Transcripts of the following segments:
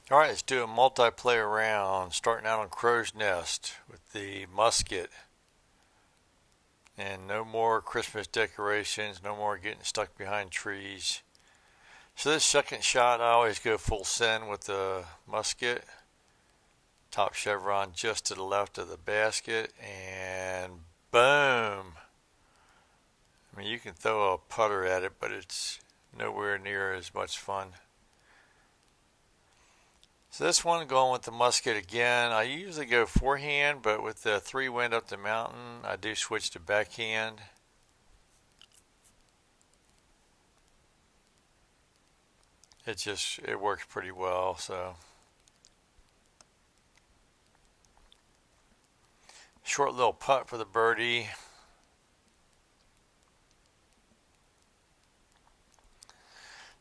Alright, let's do a multiplayer round, starting out on Crow's Nest with the Musket. And no more Christmas decorations, no more getting stuck behind trees. So this second shot, I always go full send with the Musket. Top chevron just to the left of the basket, and boom! I mean, you can throw a putter at it, but it's nowhere near as much fun. So this one, going with the Musket again. I usually go forehand, but with the 3-wind up the mountain, I do switch to backhand. It works pretty well. So short little putt for the birdie.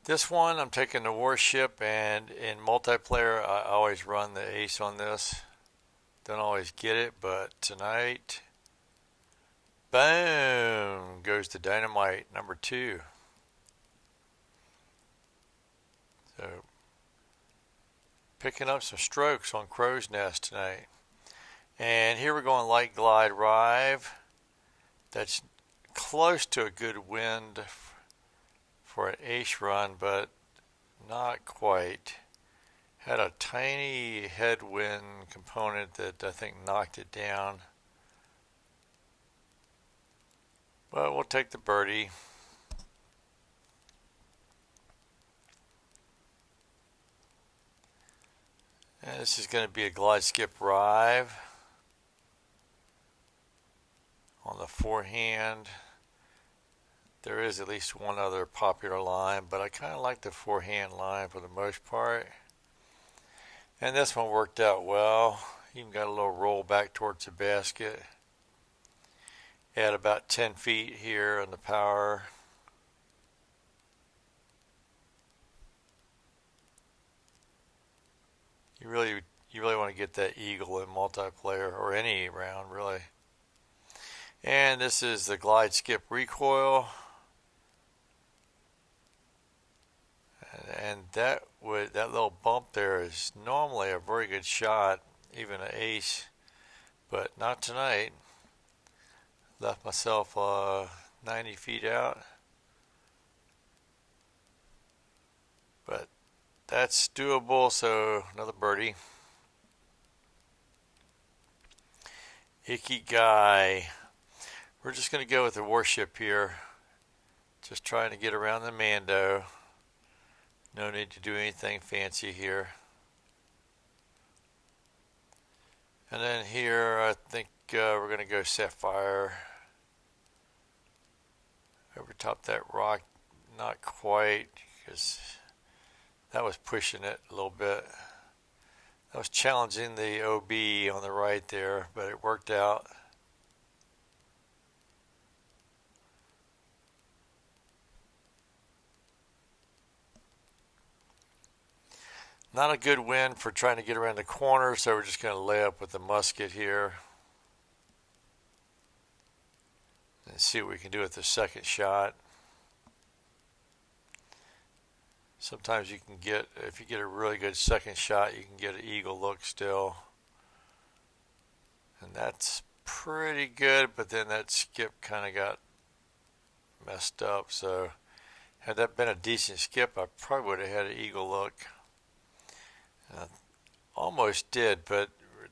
This one, I'm taking the Warship, and in multiplayer, I always run the ace on this. Don't always get it, but tonight, boom, goes the dynamite, number 2. So, picking up some strokes on Crow's Nest tonight. And here we're going light glide Rive. That's close to a good wind for an ace run, but not quite. Had a tiny headwind component that I think knocked it down. But we'll take the birdie. And this is going to be a glide skip Rive on the forehand. There is at least one other popular line, but I kind of like the forehand line for the most part. And this one worked out well. Even got a little roll back towards the basket. At about 10 feet here on the power. You really want to get that eagle in multiplayer, or any round really. And this is the glide skip recoil. And that little bump there is normally a very good shot, even an ace, but not tonight. Left myself 90 feet out, but that's doable. So another birdie. Icky guy. We're just going to go with the Warship here. Just trying to get around the Mando. No need to do anything fancy here. And then here, I think we're going to go Sapphire. Over top that rock, not quite, because that was pushing it a little bit. That was challenging the OB on the right there, but it worked out. Not a good wind for trying to get around the corner, so we're just going to lay up with the Musket here. And see what we can do with the second shot. Sometimes you can get, if you get a really good second shot, you can get an eagle look still. And that's pretty good, but then that skip kind of got messed up. So had that been a decent skip, I probably would have had an eagle look. Almost did, but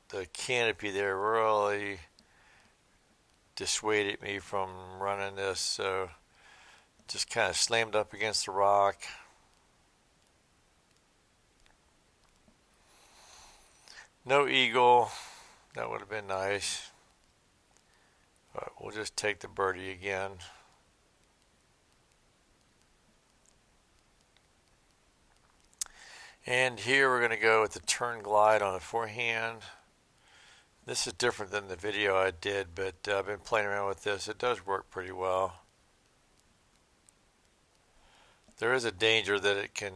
the canopy there really dissuaded me from running this, so just kind of slammed up against the rock. No eagle, that would have been nice, but we'll just take the birdie again. And here we're going to go with the turn glide on the forehand. This is different than the video I did, but I've been playing around with this. It does work pretty well. There is a danger that it can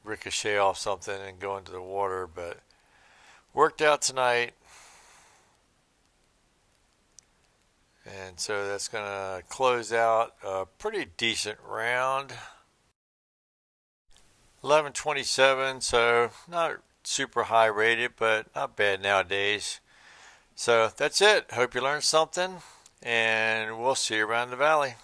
ricochet off something and go into the water, but worked out tonight. And so that's going to close out a pretty decent round. 11:27, so not super high rated, but not bad nowadays. So that's it. Hope you learned something, and we'll see you around the valley.